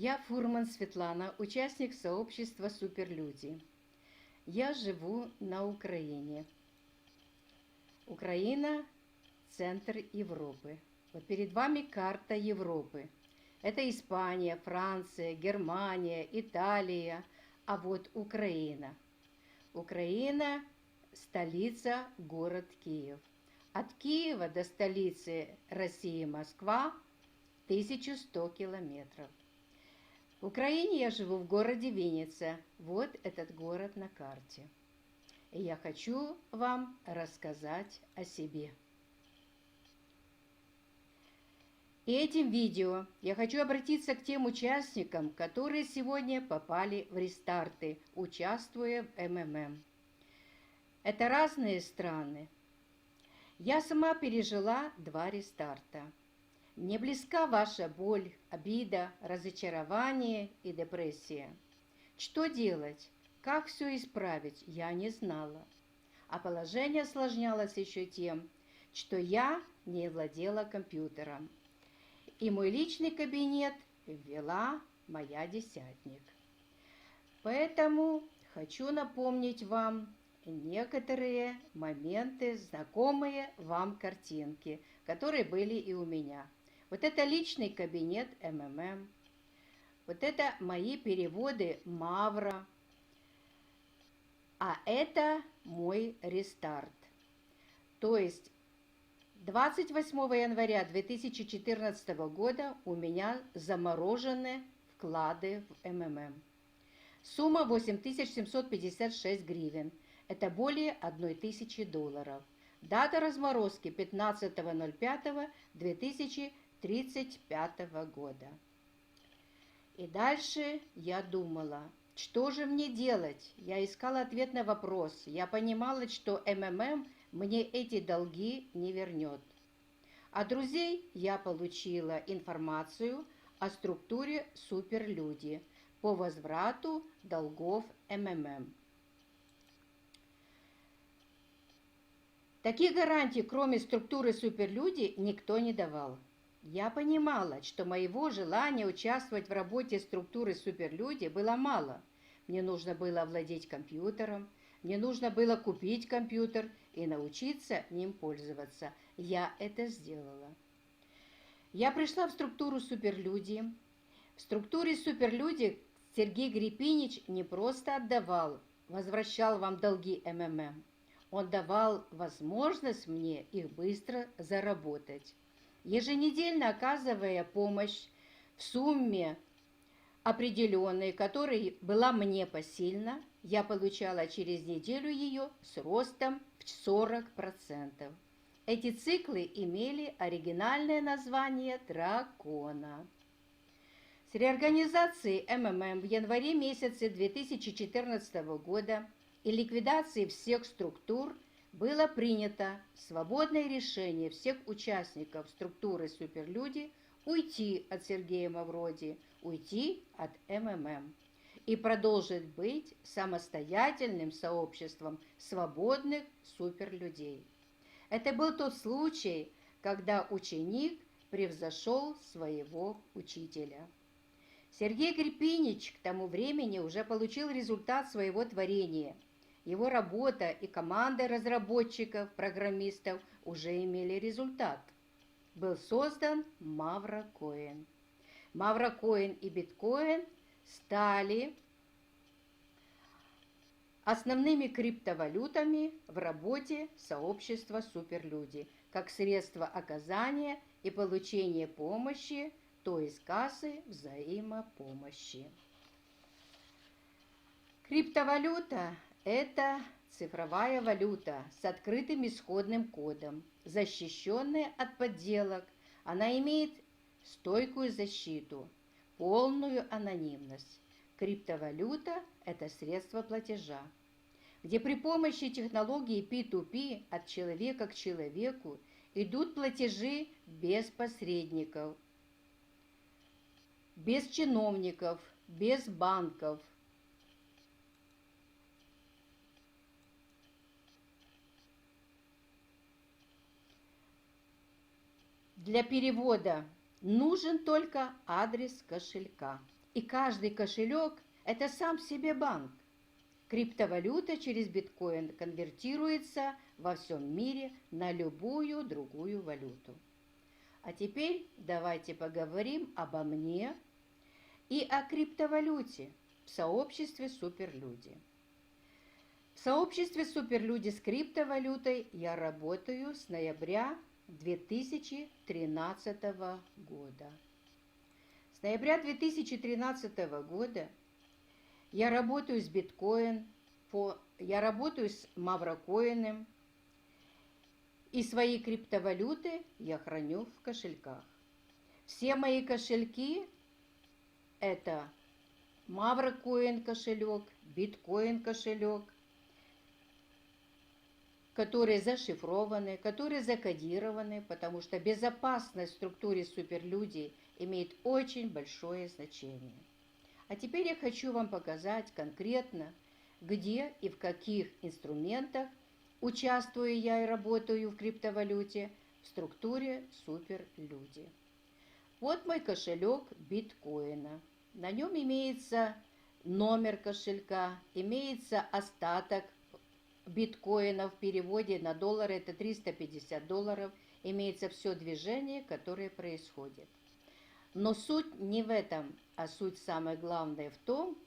Я Фурман Светлана, участник сообщества «Суперлюди». Я живу на Украине. Украина – центр Европы. Вот перед вами карта Европы. Это Испания, Франция, Германия, Италия, а вот Украина. Украина – столица, город Киев. От Киева до столицы России Москва 1100 километров. В Украине я живу в городе Винница. Вот этот город на карте. И я хочу вам рассказать о себе. И этим видео я хочу обратиться к тем участникам, которые сегодня попали в рестарты, участвуя в МММ. Это разные страны. Я сама пережила 2 рестарта. Мне близка ваша боль, обида, разочарование и депрессия. Что делать? Как все исправить? Я не знала. А положение осложнялось еще тем, что я не владела компьютером. И мой личный кабинет ввела моя десятник. Поэтому хочу напомнить вам некоторые моменты, знакомые вам картинки, которые были и у меня. Вот это личный кабинет МММ. Вот это мои переводы Мавра. А это мой рестарт. То есть 28 января 2014 года у меня заморожены вклады в МММ. Сумма 8756 гривен. Это более 1000 долларов. Дата разморозки 15.05.2035 года. И дальше я думала, что же мне делать? Я искала ответ на вопрос. Я понимала, что МММ мне эти долги не вернет. От друзей я получила информацию о структуре «Суперлюди» по возврату долгов МММ. Таких гарантий, кроме структуры «Суперлюди», никто не давал. Я понимала, что моего желания участвовать в работе структуры «Суперлюди» было мало. Мне нужно было овладеть компьютером, мне нужно было купить компьютер и научиться им пользоваться. Я это сделала. Я пришла в структуру «Суперлюди». В структуре «Суперлюди» Сергей Грипинич не просто отдавал, возвращал вам долги МММ. Он давал возможность мне их быстро заработать. Еженедельно оказывая помощь в сумме определенной, которая была мне посильна, я получала через неделю ее с ростом в 40%. Эти циклы имели оригинальное название «Дракона». С реорганизацией МММ в январе месяце 2014 года и ликвидацией всех структур было принято свободное решение всех участников структуры «Суперлюди» уйти от Сергея Мавроди, уйти от МММ и продолжить быть самостоятельным сообществом свободных суперлюдей. Это был тот случай, когда ученик превзошел своего учителя. Сергей Грипинич к тому времени уже получил результат своего творения. Его работа и команда разработчиков, программистов уже имели результат. Был создан Маврокоин. Маврокоин и биткоин стали основными криптовалютами в работе сообщества «Суперлюди» как средство оказания и получения помощи, то есть кассы взаимопомощи. Криптовалюта – это цифровая валюта с открытым исходным кодом, защищенная от подделок. Она имеет стойкую защиту, полную анонимность. Криптовалюта – это средство платежа, где при помощи технологии P2P от человека к человеку идут платежи без посредников, без чиновников, без банков. Для перевода нужен только адрес кошелька. И каждый кошелек– это сам в себе банк. Криптовалюта через биткоин конвертируется во всем мире на любую другую валюту. А теперь давайте поговорим обо мне и о криптовалюте в сообществе Суперлюди. В сообществе Суперлюди с криптовалютой я работаю с ноября 2013 года. С ноября 2013 года я работаю с биткоин, я работаю с маврокоином, и свои криптовалюты я храню в кошельках. Все мои кошельки – это маврокоин кошелек, биткоин кошелек, которые зашифрованы, которые закодированы, потому что безопасность в структуре Суперлюди имеет очень большое значение. А теперь я хочу вам показать конкретно, где и в каких инструментах участвую я и работаю в криптовалюте в структуре Суперлюди. Вот мой кошелек биткоина. На нем имеется номер кошелька, имеется остаток биткоина в переводе на доллары, это $350, имеется все движение, которое происходит. Но суть не в этом, а суть самое главное в том,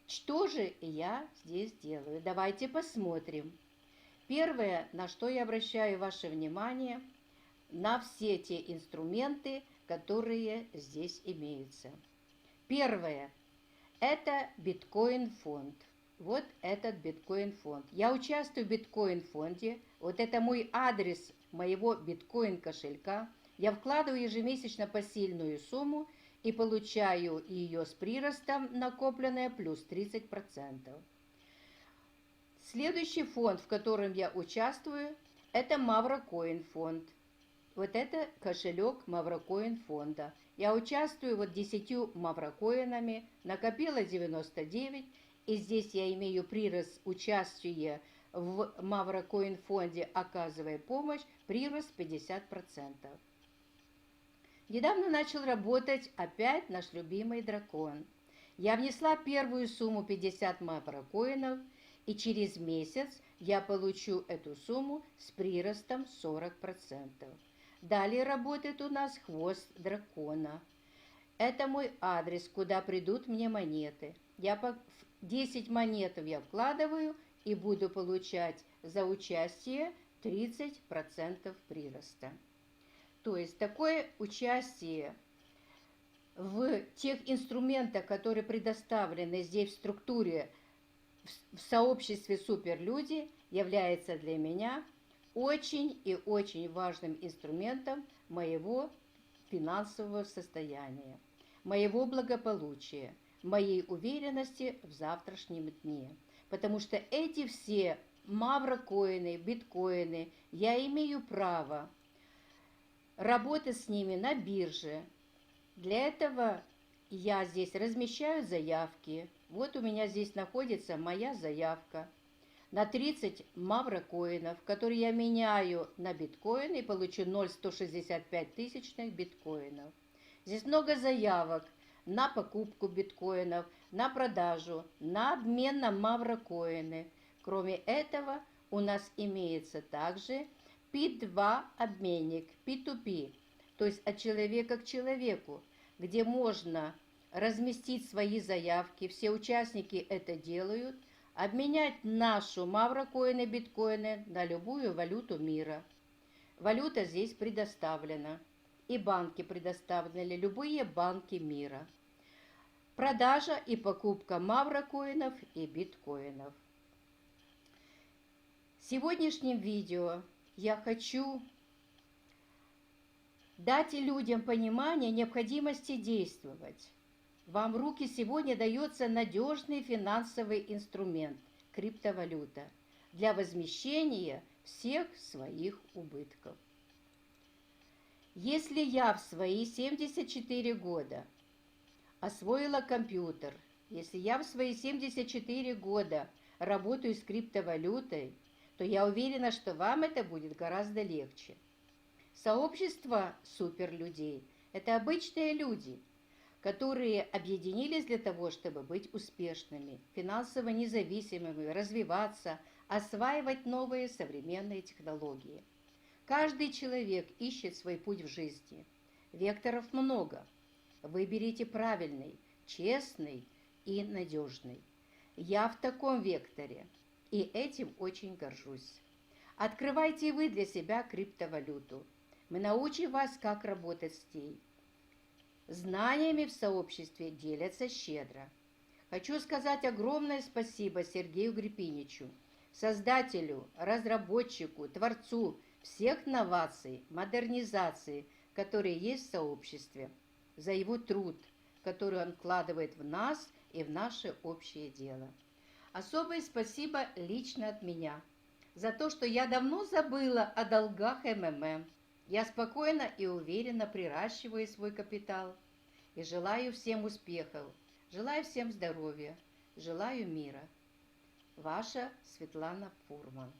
что же я здесь делаю. Давайте посмотрим. Первое, на что я обращаю ваше внимание, на все те инструменты, которые здесь имеются. Первое, это биткоин-фонд. Вот этот биткоин-фонд. Я участвую в биткоин-фонде. Вот это мой адрес моего биткоин-кошелька. Я вкладываю ежемесячно посильную сумму и получаю ее с приростом накопленное плюс 30%. Следующий фонд, в котором я участвую, это Маврокоин фонд. Вот это кошелек Маврокоин фонда. Я участвую вот 10 маврокоинами, накопила 99, и здесь я имею прирост участия в Маврокоин фонде, оказывая помощь, прирост 50%. Недавно начал работать опять наш любимый дракон. Я внесла первую сумму 50 маврокоинов, и через месяц я получу эту сумму с приростом 40%. Далее работает у нас хвост дракона. Это мой адрес, куда придут мне монеты. 10 монет я вкладываю и буду получать за участие 30% прироста. То есть такое участие в тех инструментах, которые предоставлены здесь в структуре, в сообществе Суперлюди, является для меня очень и очень важным инструментом моего финансового состояния, моего благополучия, моей уверенности в завтрашнем дне. Потому что эти все маврокоины, биткоины, я имею право работать с ними на бирже. Для этого я здесь размещаю заявки. Вот у меня здесь находится моя заявка на 30 маврокоинов, которые я меняю на биткоин и получу 0,165 тысячных биткоинов. Здесь много заявок на покупку биткоинов, на продажу, на обмен на маврокоины. Кроме этого, у нас имеется также P2 обменник, P2P, то есть от человека к человеку, где можно разместить свои заявки, все участники это делают, обменять нашу маврокоины, биткоины на любую валюту мира. Валюта здесь предоставлена, и банки предоставлены, любые банки мира. Продажа и покупка маврокоинов и биткоинов. В сегодняшнем видео я хочу дать людям понимание необходимости действовать. Вам в руки сегодня дается надежный финансовый инструмент – криптовалюта для возмещения всех своих убытков. Если я в свои 74 года освоила компьютер, если я в свои 74 года работаю с криптовалютой, то я уверена, что вам это будет гораздо легче. Сообщество суперлюдей – это обычные люди, которые объединились для того, чтобы быть успешными, финансово независимыми, развиваться, осваивать новые современные технологии. Каждый человек ищет свой путь в жизни. Векторов много. Выберите правильный, честный и надежный. Я в таком векторе, и этим очень горжусь. Открывайте и вы для себя криптовалюту. Мы научим вас, как работать с ней. Знаниями в сообществе делятся щедро. Хочу сказать огромное спасибо Сергею Грипиничу, создателю, разработчику, творцу всех новаций, модернизаций, которые есть в сообществе, за его труд, который он вкладывает в нас и в наше общее дело. Особое спасибо лично от меня за то, что я давно забыла о долгах МММ. Я спокойно и уверенно приращиваю свой капитал и желаю всем успехов, желаю всем здоровья, желаю мира. Ваша Светлана Фурман.